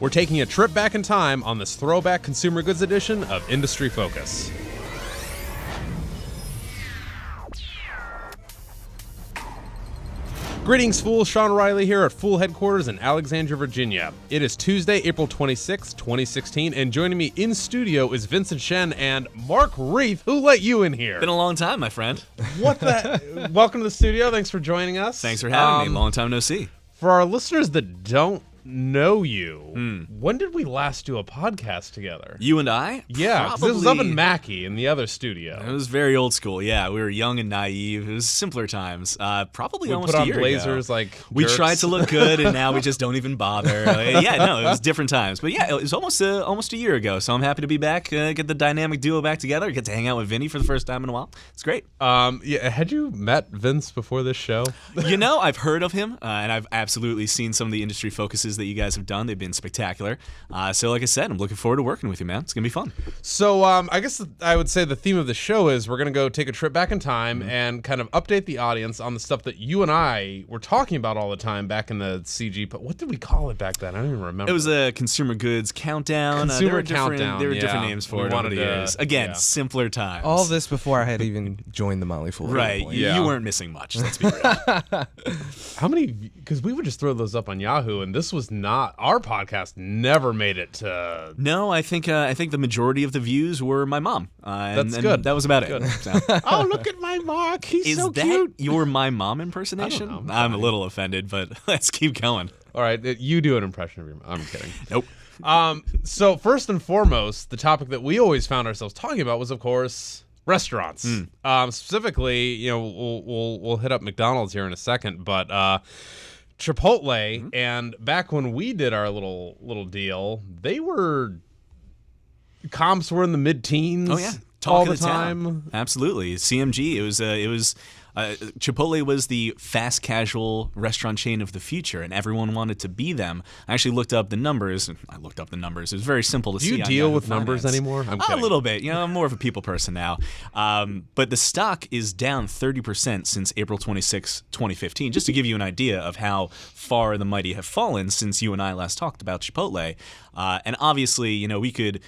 We're taking a trip back in time on this throwback consumer goods edition of Industry Focus. Greetings, fools. Sean Riley here at Fool Headquarters in Alexandria, Virginia. It is Tuesday, April 26, 2016, and joining me in studio is Vincent Shen and Mark Reith. Who let you in here? Been a long time, my friend. What the? Welcome to the studio. Thanks for joining us. Thanks for having me. Long time no see. For our listeners that don't know you, when did we last do a podcast together? You and I? Yeah, 'cause this was up in Mackey in the other studio. It was very old school. Yeah, we were young and naive. It was simpler times. Probably We almost put a on year blazers ago. like We jerks. tried to look good, and now we just don't even bother. It was different times. But yeah, it was almost a year ago. So I'm happy to be back. Get the dynamic duo back together. Get to hang out with Vinny for the first time in a while. It's great. Yeah, had you met Vince before this show? I've heard of him, and I've absolutely seen some of the industry focuses that you guys have done. They've been spectacular. So like I said, I'm looking forward to working with you, man. It's going to be fun. So I guess I would say the theme of the show is we're going to go take a trip back in time and kind of update the audience on the stuff that you and I were talking about all the time back in the CG. But what did we call it back then? I don't even remember. It was a consumer goods countdown. There were different names for it over the years. Again, simpler times. All this before I had even joined the Motley Fool. Right. Yeah. You weren't missing much. Let's be real. How many? Because we would just throw those up on Yahoo, and this was not our podcast. Never made it to. No, I think the majority of the views were my mom. That's and good. That was about it. So. Oh, look at my Mark. He's Is so that cute. your my mom impersonation? I don't know. I'm a little offended, but let's keep going. All right, you do an impression of your. I'm kidding. Nope. So first and foremost, the topic that we always found ourselves talking about was, of course, restaurants. Specifically, we'll hit up McDonald's here in a second, but Chipotle. And back when we did our little deal, comps were in the mid-teens. Oh yeah, all talk the of time. town. Absolutely, CMG. It was Chipotle was the fast casual restaurant chain of the future, and everyone wanted to be them. I actually looked up the numbers. It was very simple to see. Do you on deal Yahoo with numbers Finance. anymore? I'm A kidding. little bit. I'm more of a people person now. But the stock is down 30% since April 26, 2015. Just to give you an idea of how far the mighty have fallen since you and I last talked about Chipotle. And obviously, we could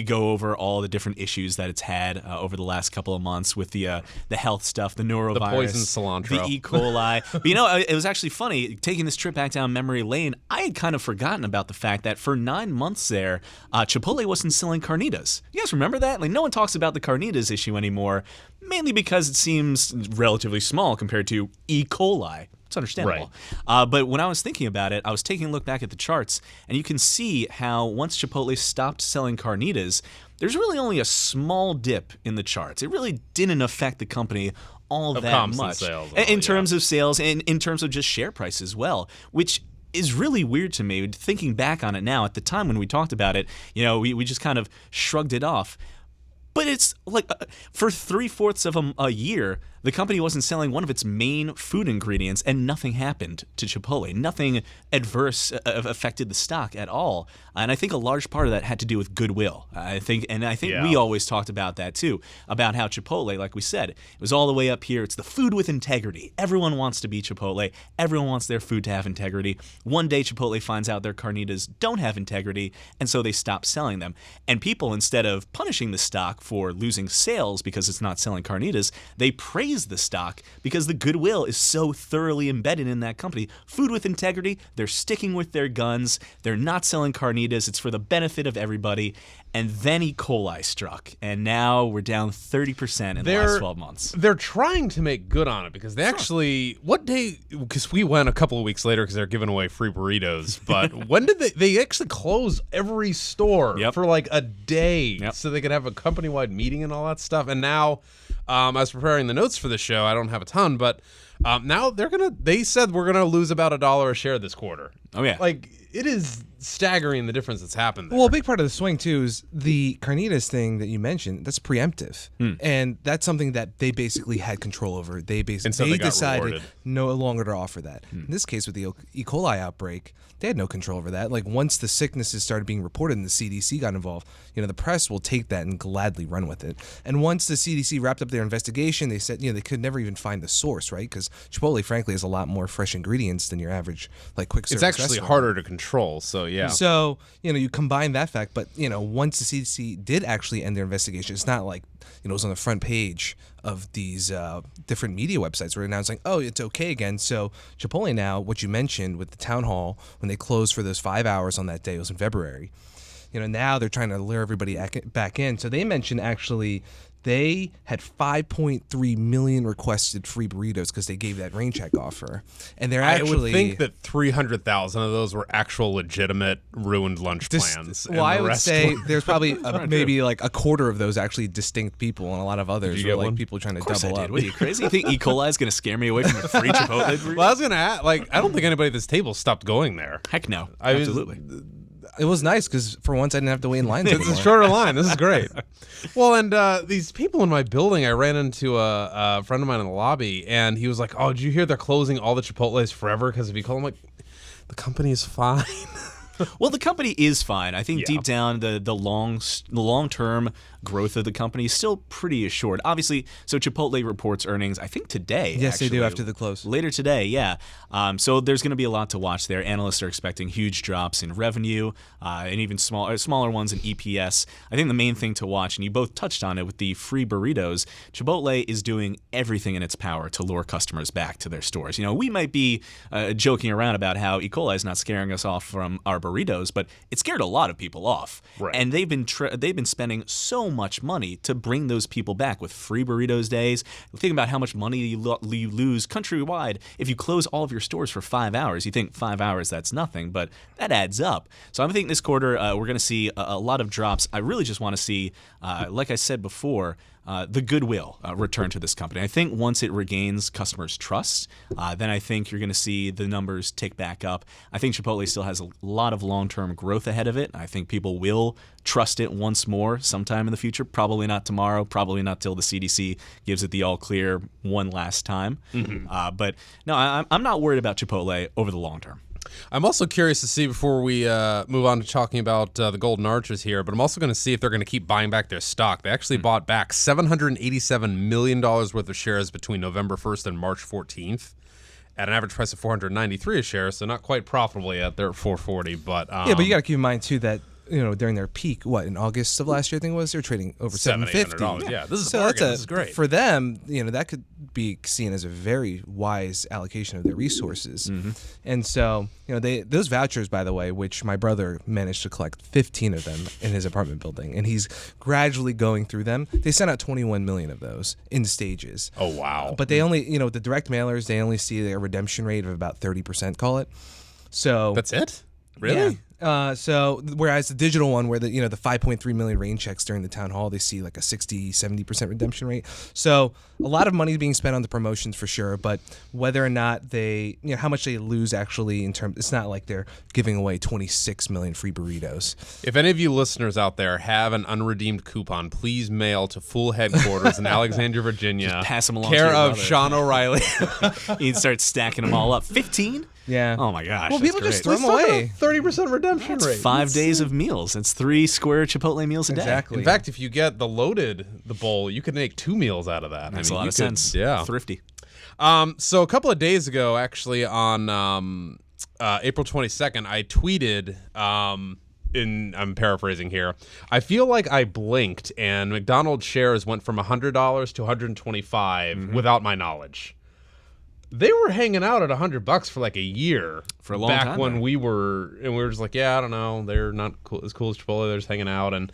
go over all the different issues that it's had over the last couple of months with the health stuff, the norovirus, The poison cilantro. the E. coli. But it was actually funny taking this trip back down memory lane. I had kind of forgotten about the fact that for 9 months there, Chipotle wasn't selling carnitas. You guys remember that? Like, no one talks about the carnitas issue anymore, mainly because it seems relatively small compared to E. coli. It's understandable. Right. But when I was thinking about it, I was taking a look back at the charts, and you can see how once Chipotle stopped selling carnitas, there's really only a small dip in the charts. It really didn't affect the company all Of that comps and much. sales, In terms of sales and in terms of just share price as well, which is really weird to me. Thinking back on it now, at the time when we talked about it, we just kind of shrugged it off. But it's like for 3/4 of a year, the company wasn't selling one of its main food ingredients, and nothing happened to Chipotle. Nothing adverse affected the stock at all. And I think a large part of that had to do with goodwill. I think we always talked about that too, about how Chipotle, like we said, it was all the way up here. It's the food with integrity. Everyone wants to be Chipotle. Everyone wants their food to have integrity. One day Chipotle finds out their carnitas don't have integrity, and so they stop selling them. And people, instead of punishing the stock for losing sales because it's not selling carnitas, they praise the stock because the goodwill is so thoroughly embedded in that company. Food with integrity, they're sticking with their guns, they're not selling carnitas, it's for the benefit of everybody. And then E. coli struck, and now we're down 30% in the last 12 months. They're trying to make good on it because they actually, what day, because we went a couple of weeks later because they're giving away free burritos, but when did they actually close every store for like a day so they could have a company-wide meeting and all that stuff? And now, I was preparing the notes for the show, I don't have a ton, but now they said we're going to lose about $1 a share this quarter. Oh, yeah. Like, it is staggering the difference that's happened there. Well, a big part of the swing too is the carnitas thing that you mentioned. That's preemptive, and that's something that they basically had control over. They basically got decided rewarded. no longer to offer that. In this case, with the E. coli outbreak, they had no control over that. Like once the sicknesses started being reported and the CDC got involved, the press will take that and gladly run with it. And once the CDC wrapped up their investigation, they said they could never even find the source, right? Because Chipotle, frankly, has a lot more fresh ingredients than your average quick service. It's actually restaurant. harder to control. So yeah. So, you combine that fact, but, once the CDC did actually end their investigation, it's not like, it was on the front page of these different media websites where announcing, oh, it's okay again. So Chipotle now, what you mentioned with the town hall, when they closed for those 5 hours on that day, it was in February. Now they're trying to lure everybody back in. So they mentioned actually they had 5.3 million requested free burritos because they gave that rain check offer. And they're actually... I would think that 300,000 of those were actual legitimate ruined lunch plans. Well, I would say there's probably maybe like a quarter of those actually distinct people, and a lot of others were like people trying to double up. What are you, crazy? You think E. coli is going to scare me away from a free Chipotle burrito? Well, I was going to ask, I don't think anybody at this table stopped going there. Heck no. Absolutely. It was nice because for once I didn't have to wait in line. It's a shorter line. This is great. Well, and these people in my building, I ran into a friend of mine in the lobby, and he was like, "Oh, did you hear they're closing all the Chipotles forever because if you call them like, the company is fine." Well, the company is fine. I think deep down, the long-term growth of the company is still pretty assured. Obviously, so Chipotle reports earnings, I think today. Yes, actually, they do after the close. Later today, yeah. So there's going to be a lot to watch there. Analysts are expecting huge drops in revenue and even smaller ones in EPS. I think the main thing to watch, and you both touched on it with the free burritos, Chipotle is doing everything in its power to lure customers back to their stores. We might be joking around about how E. coli is not scaring us off from our burritos, but it scared a lot of people off. Right. And they've been spending so much money to bring those people back with free burritos days. Think about how much money you lose countrywide if you close all of your stores for 5 hours. You think 5 hours, that's nothing, but that adds up. So I think this quarter we're going to see a lot of drops. I really just want to see, like I said before, the goodwill return to this company. I think once it regains customers' trust, then I think you're going to see the numbers tick back up. I think Chipotle still has a lot of long-term growth ahead of it. I think people will trust it once more sometime in the future. Probably not tomorrow. Probably not till the CDC gives it the all-clear one last time. Mm-hmm. But no, I'm not worried about Chipotle over the long term. I'm also curious to see before we move on to talking about the Golden Arches here, but I'm also going to see if they're going to keep buying back their stock. They actually bought back $787 million worth of shares between November 1st and March 14th at an average price of $493 a share, so not quite profitable yet. They're at $440, but... yeah, but you got to keep in mind, too, that during their peak, in August of last year, I think it was, they were trading over $750. Yeah, this is a bargain. This is great. For them, that could be seen as a very wise allocation of their resources. Mm-hmm. And so, those vouchers, by the way, which my brother managed to collect 15 of them in his apartment building, and he's gradually going through them. They sent out 21 million of those in stages. Oh, wow. But they only, the direct mailers, they only see a redemption rate of about 30%, call it. So that's it? Really? Yeah. So whereas the digital one where the 5.3 million rain checks during the town hall, they see like a 60-70% redemption rate. So a lot of money is being spent on the promotions for sure, but whether or not they, how much they lose actually in terms, it's not like they're giving away 26 million free burritos. If any of you listeners out there have an unredeemed coupon, please mail to Full Headquarters in Alexandria, Virginia. Just pass them along care to your of brother. Sean O'Reilly. He'd start stacking them all up. 15? Yeah. Oh my gosh. Well, people that's just great. throw them away. 30% redemption rate. 5 days of meals. That's 3 square Chipotle meals a day. Exactly. In fact, if you get the the bowl, you could make 2 meals out of that. Makes a lot of sense. Yeah. Thrifty. So a couple of days ago, actually on April 22nd, I tweeted, I'm paraphrasing here, I feel like I blinked and McDonald's shares went from $100 to $125 without my knowledge. They were hanging out at $100 for like a year. For a long back time. when we were just like, yeah, I don't know, they're not as cool as Chipotle, they're just hanging out. And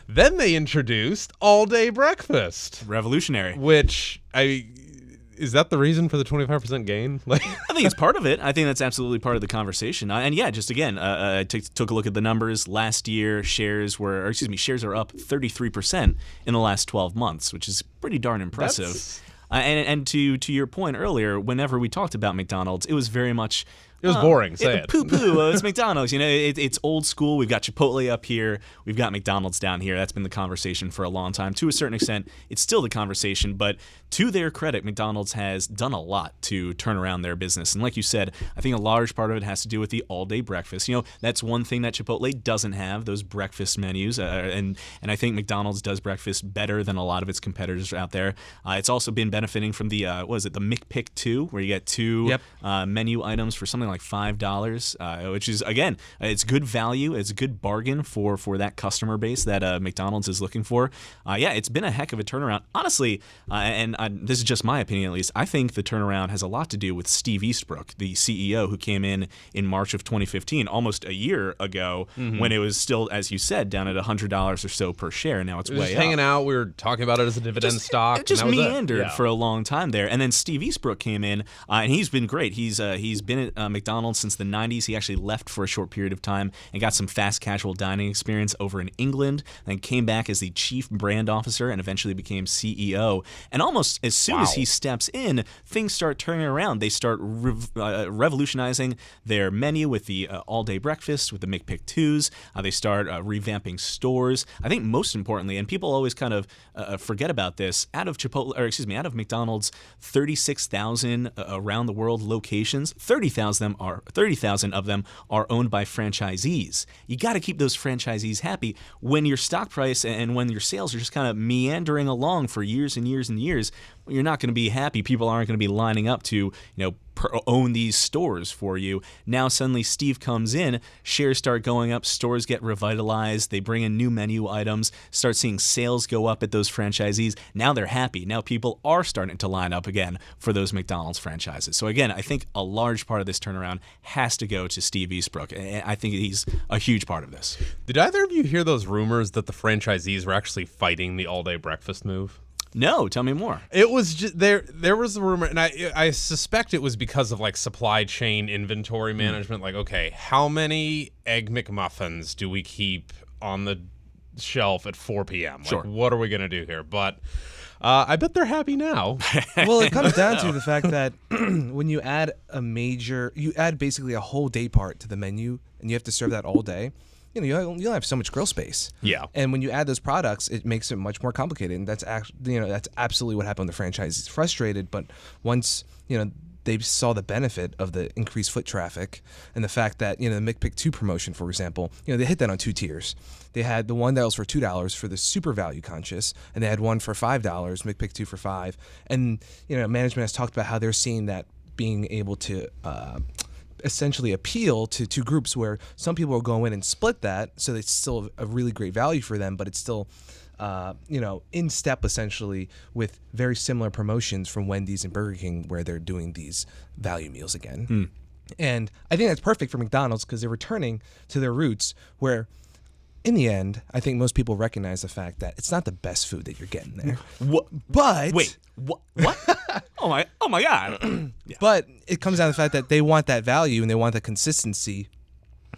then they introduced all-day breakfast. Revolutionary. Which, is that the reason for the 25% gain? I think it's part of it. I think that's absolutely part of the conversation. And yeah, just again, I took a look at the numbers. Last year, shares are up 33% in the last 12 months, which is pretty darn impressive. And to your point earlier, whenever we talked about McDonald's, it was very much... It was boring, say it. Poo-poo, it's McDonald's. It's old school. We've got Chipotle up here. We've got McDonald's down here. That's been the conversation for a long time. To a certain extent, it's still the conversation, but to their credit, McDonald's has done a lot to turn around their business. And like you said, I think a large part of it has to do with the all-day breakfast. That's one thing that Chipotle doesn't have, those breakfast menus. And I think McDonald's does breakfast better than a lot of its competitors out there. It's also been benefiting from the McPick 2, where you get 2 menu items for something like like $5, which is, again, it's good value. It's a good bargain for that customer base that McDonald's is looking for. Yeah, it's been a heck of a turnaround. Honestly, and this is just my opinion at least, I think the turnaround has a lot to do with Steve Eastbrook, the CEO who came in March of 2015, almost a year ago, when it was still, as you said, down at $100 or so per share. Now it's way just up. hanging out. We were talking about it as a dividend stock. It just and that was meandered it. for a long time there. And then Steve Eastbrook came in, and he's been great. He's been at McDonald's since the 90s. He actually left for a short period of time and got some fast casual dining experience over in England, then came back as the chief brand officer and eventually became CEO. And almost as soon as he steps in, things start turning around. They start revolutionizing their menu with the all-day breakfast, with the McPick 2s. They start revamping stores. I think most importantly, and people always kind of forget about this, out of McDonald's 36,000 around the world locations, 30,000 of them are owned by franchisees. You got to keep those franchisees happy. When your stock price and when your sales are just kind of meandering along for years and years and years, you're not going to be happy. People aren't going to be lining up to, own these stores for you. Now suddenly Steve comes in, shares start going up, stores get revitalized, they bring in new menu items, start seeing sales go up at those franchisees. Now they're happy. Now people are starting to line up again for those McDonald's franchises. So again, I think a large part of this turnaround has to go to Steve Eastbrook. I think he's a huge part of this. Did either of you hear those rumors that the franchisees were actually fighting the all-day breakfast move? No, tell me more. It was just there was a rumor, and I suspect it was because of like supply chain inventory management. Like, okay, how many Egg McMuffins do we keep on the shelf at 4 p.m.? Like, Sure. what are we gonna do here? But I bet they're happy now. Well, it comes down to the fact that when you add you add basically a whole day part to the menu, and you have to serve that all day. You'll have so much grill space. Yeah. And when you add those products, it makes it much more complicated. And that's that's absolutely what happened with the franchisees. Frustrated, but once they saw the benefit of the increased foot traffic and the fact that the McPick 2 promotion, for example, they hit that on 2 tiers. They had the one that was for $2 for the super value conscious, and they had one for $5, McPick 2 for $5. And management has talked about how they're seeing that being able to essentially appeal to two groups where some people will go in and split that, so it's still a really great value for them, but it's still in step essentially with very similar promotions from Wendy's and Burger King where they're doing these value meals again. And I think that's perfect for McDonald's because they're returning to their roots where in the end, I think most people recognize the fact that it's not the best food that you're getting there. What? But Wait, what? Oh my God! Yeah. But it comes down to the fact that they want that value and they want that consistency.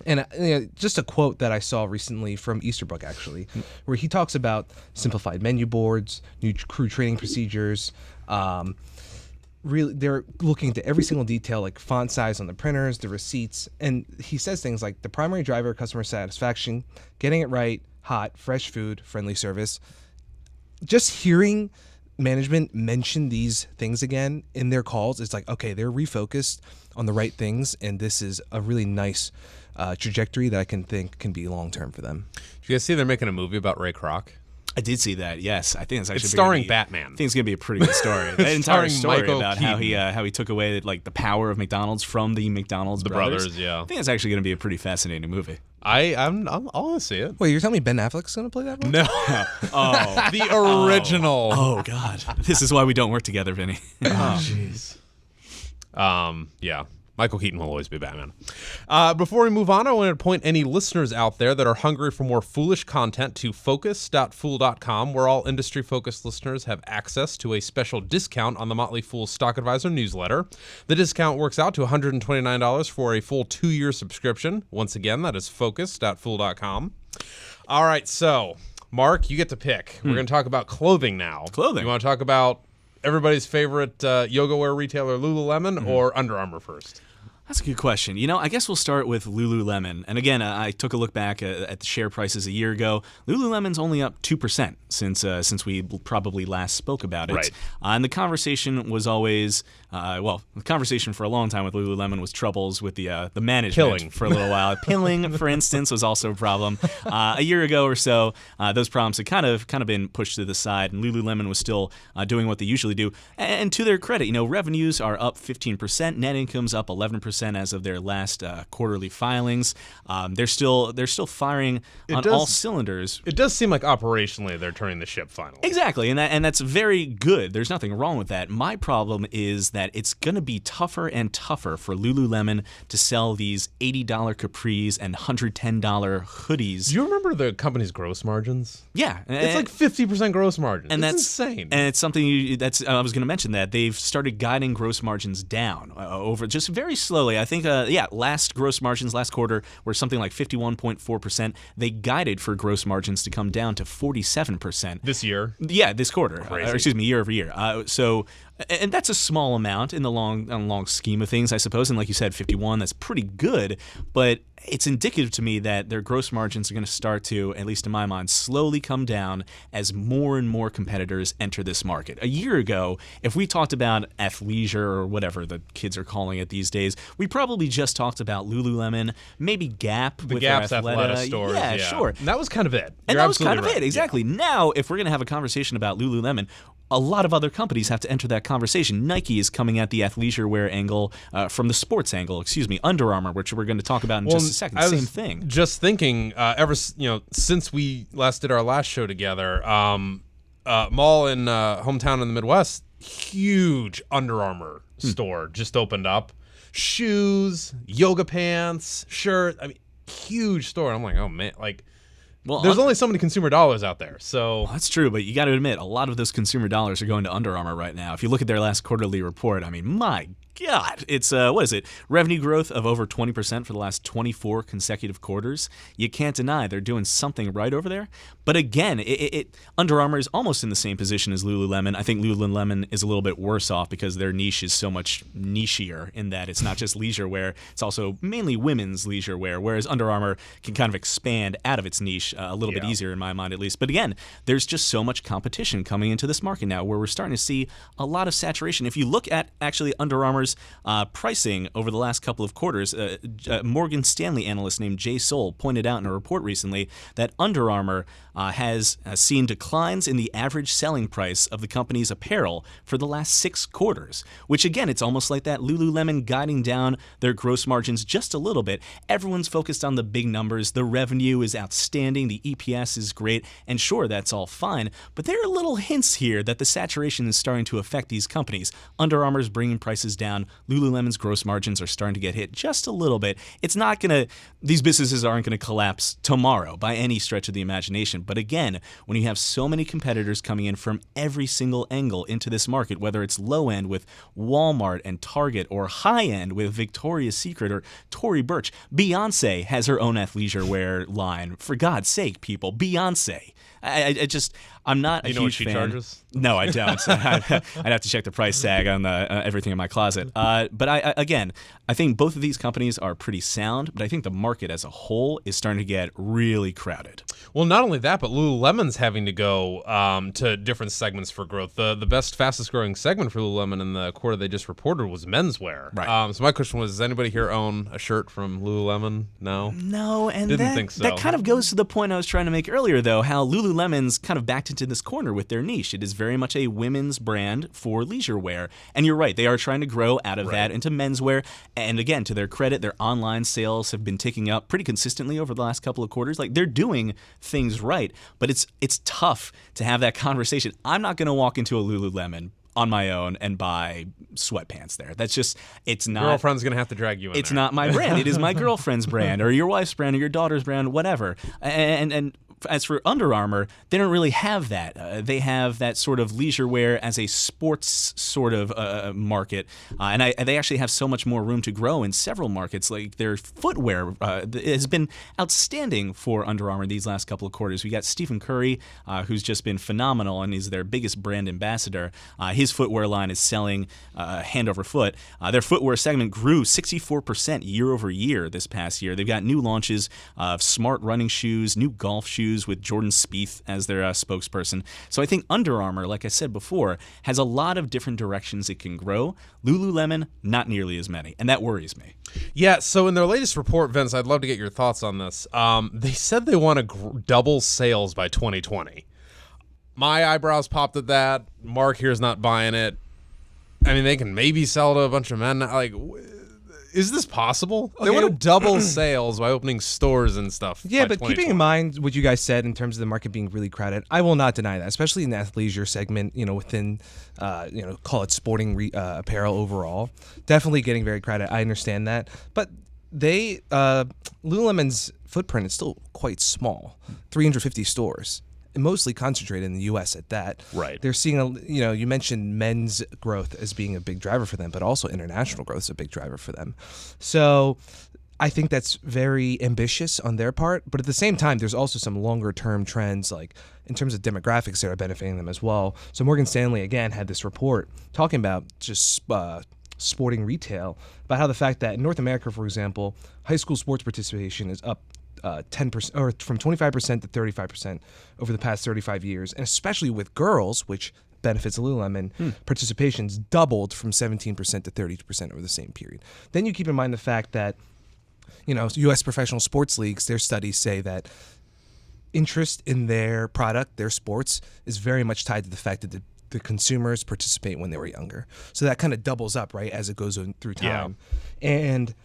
And just a quote that I saw recently from Easterbrook, actually, where he talks about simplified menu boards, new crew training procedures. Really, they're looking into every single detail, like font size on the printers, the receipts. And he says things like the primary driver of customer satisfaction, getting it right, hot, fresh food, friendly service. Just hearing management mention these things again in their calls, it's like, okay, they're refocused on the right things. And this is a really nice trajectory that I can think can be long-term for them. Did you guys see they're making a movie about Ray Kroc? I did see that. Yes, I think it's actually starring Batman. I think it's gonna be a pretty good story. That entire Starring story Michael about how he took away like the power of McDonald's from the McDonald's brothers. Yeah. I think it's actually gonna be a pretty fascinating movie. I want to see it. Wait, you're telling me Ben Affleck's going to play that role? No, Oh, the original. oh God! This is why we don't work together, Vinny. Jeez. Yeah. Michael Keaton will always be Batman. Before we move on, I want to point any listeners out there that are hungry for more foolish content to focus.fool.com, where all industry-focused listeners have access to a special discount on the Motley Fool Stock Advisor newsletter. The discount works out to $129 for a full 2-year subscription. Once again, that is focus.fool.com. All right, so, Mark, you get to pick. We're going to talk about clothing now. Clothing. You want to talk about everybody's favorite yoga wear retailer, Lululemon, or Under Armour first? That's a good question. I guess we'll start with Lululemon. And again, I took a look back at the share prices a year ago. Lululemon's only up 2% since we probably last spoke about it. Right. And the conversation was always, the conversation for a long time with Lululemon was troubles with the management Pilling. for a little while. Pilling, for instance, was also a problem. A year ago or so, those problems had kind of been pushed to the side, and Lululemon was still doing what they usually do. And to their credit, revenues are up 15%, net income's up 11%. 4% as of their last quarterly filings. They're still firing on all cylinders. It does seem like operationally they're turning the ship finally. Exactly, and that's very good. There's nothing wrong with that. My problem is that it's going to be tougher and tougher for Lululemon to sell these $80 capris and $110 hoodies. Do you remember the company's gross margins? Yeah, it's like 50% gross margins. And that's insane. And it's something I was going to mention that they've started guiding gross margins down over just very slowly. I think last gross margins last quarter were something like 51.4%. They guided for gross margins to come down to 47% this year. Yeah, this quarter. Year over year. And that's a small amount in the long scheme of things, I suppose. And like you said, 51, that's pretty good. But it's indicative to me that their gross margins are going to start to, at least in my mind, slowly come down as more and more competitors enter this market. A year ago, if we talked about athleisure or whatever the kids are calling it these days, we probably just talked about Lululemon, maybe Gap with Gap's their Athleta stores. Yeah, sure. And that was kind of it. And that was kind of it, exactly. Yeah. Now, if we're going to have a conversation about Lululemon, a lot of other companies have to enter that conversation. Nike is coming at the athleisure wear angle from the sports angle. Under Armour, which we're going to talk about in just a second. Same thing. Just thinking, since we last did our last show together, mall in hometown in the Midwest, huge Under Armour store just opened up. Shoes, yoga pants, shirt. I mean, huge store. I'm like, oh man, like. Well, there's only so many consumer dollars out there, so... Well, that's true, but you got to admit, a lot of those consumer dollars are going to Under Armour right now. If you look at their last quarterly report, I mean, my God, it's, revenue growth of over 20% for the last 24 consecutive quarters. You can't deny they're doing something right over there. But again, Under Armour is almost in the same position as Lululemon. I think Lululemon is a little bit worse off because their niche is so much nichier in that it's not just leisure wear, it's also mainly women's leisure wear, whereas Under Armour can kind of expand out of its niche a little bit easier in my mind at least. But again, there's just so much competition coming into this market now where we're starting to see a lot of saturation. If you look at actually Under Armour's pricing over the last couple of quarters, Morgan Stanley analyst named Jay Soul pointed out in a report recently that Under Armour has seen declines in the average selling price of the company's apparel for the last 6 quarters, which again, it's almost like that Lululemon guiding down their gross margins just a little bit. Everyone's focused on the big numbers. The revenue is outstanding. The EPS is great. And sure, that's all fine. But there are little hints here that the saturation is starting to affect these companies. Under Armour's bringing prices down. Lululemon's gross margins are starting to get hit just a little bit. These businesses aren't going to collapse tomorrow by any stretch of the imagination. But again, when you have so many competitors coming in from every single angle into this market, whether it's low end with Walmart and Target or high end with Victoria's Secret or Tory Burch, Beyonce has her own athleisure wear line. For God's sake, people, Beyonce. I'm not a huge fan. You know what she charges? No, I don't. I'd have to check the price tag on everything in my closet. But I think both of these companies are pretty sound, but I think the market as a whole is starting to get really crowded. Well, not only that, but Lululemon's having to go to different segments for growth. The fastest growing segment for Lululemon in the quarter they just reported was menswear. Right. So my question was, does anybody here own a shirt from Lululemon? No? No, and Didn't think so. That kind of goes to the point I was trying to make earlier, though, how Lululemon's kind of backed into this corner with their niche. It is very much a women's brand for leisure wear. And you're right, they are trying to grow out of that into menswear. And again, to their credit, their online sales have been ticking up pretty consistently over the last couple of quarters. Like, they're doing things right, but it's tough to have that conversation. I'm not going to walk into a Lululemon on my own and buy sweatpants there. That's just, it's not. Girlfriend's going to have to drag you in It's there. not my brand. It is my girlfriend's brand or your wife's brand or your daughter's brand, whatever. And as for Under Armour, they don't really have that. They have that sort of leisure wear as a sports sort of market, and they actually have so much more room to grow in several markets. Like their footwear has been outstanding for Under Armour these last couple of quarters. We got Stephen Curry, who's just been phenomenal and is their biggest brand ambassador. His footwear line is selling hand over foot. Their footwear segment grew 64% year over year this past year. They've got new launches of smart running shoes, new golf shoes with Jordan Spieth as their spokesperson. So I think Under Armour, like I said before, has a lot of different directions it can grow. Lululemon, not nearly as many, and that worries me. Yeah, so in their latest report, Vince, I'd love to get your thoughts on this. They said they want to double sales by 2020. My eyebrows popped at that. Mark here's not buying it. I mean, they can maybe sell to a bunch of men. Like, is this possible? They Okay. want to double sales by opening stores and stuff. Yeah, by but keeping 2020. in mind what you guys said in terms of the market being really crowded, I will not deny that, especially in the athleisure segment, within, call it sporting apparel overall. Definitely getting very crowded. I understand that. But Lululemon's footprint is still quite small, 350 stores. And mostly concentrated in the U.S. at that. Right. They're seeing, you mentioned men's growth as being a big driver for them, but also international growth is a big driver for them. So I think that's very ambitious on their part. But at the same time, there's also some longer term trends, like in terms of demographics that are benefiting them as well. So Morgan Stanley, again, had this report talking about just sporting retail, about how the fact that in North America, for example, high school sports participation is up 10% or from 25% to 35% over the past 35 years, and especially with girls, which benefits Lululemon, participation's doubled from 17% to 30% over the same period. Then you keep in mind the fact that U.S. professional sports leagues, their studies say that interest in their product, their sports, is very much tied to the fact that the consumers participate when they were younger. So that kind of doubles up, right, as it goes through time. Yeah. And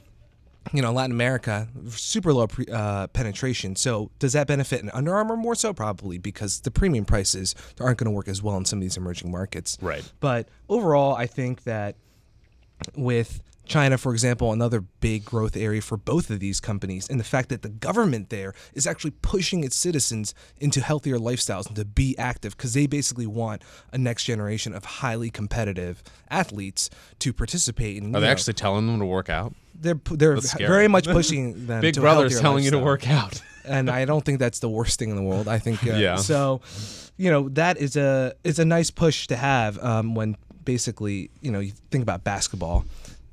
Latin America, super low penetration. So does that benefit an Under Armour more so? Probably, because the premium prices aren't going to work as well in some of these emerging markets. Right. But overall, I think that with China, for example, another big growth area for both of these companies, and the fact that the government there is actually pushing its citizens into healthier lifestyles and to be active, because they basically want a next generation of highly competitive athletes to participate in. Are they actually telling them to work out? They're scary. very much pushing them. Big to a Brother's healthier telling you to lifestyle. work out. And I don't think that's the worst thing in the world. I think Yeah. So, that is a nice push to have when basically you think about basketball.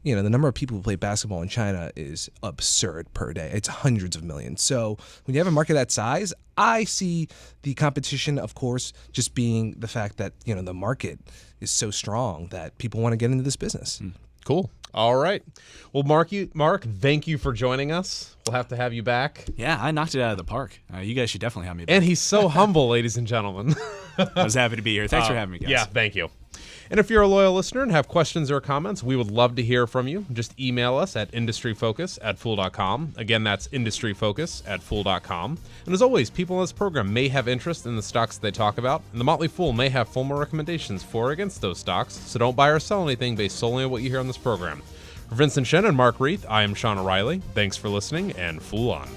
The number of people who play basketball in China is absurd per day. It's hundreds of millions. So when you have a market that size, I see the competition, of course, just being the fact that the market is so strong that people want to get into this business. Cool. All right. Well, Mark, thank you for joining us. We'll have to have you back. Yeah, I knocked it out of the park. You guys should definitely have me back. And he's so humble, ladies and gentlemen. I was happy to be here. Thanks for having me, guys. Yeah, thank you. And if you're a loyal listener and have questions or comments, we would love to hear from you. Just email us at industryfocus@fool.com. Again, that's industryfocus@fool.com. And as always, people in this program may have interest in the stocks they talk about, and the Motley Fool may have formal recommendations for or against those stocks, so don't buy or sell anything based solely on what you hear on this program. For Vincent Shen and Mark Reith, I am Sean O'Reilly. Thanks for listening, and Fool on.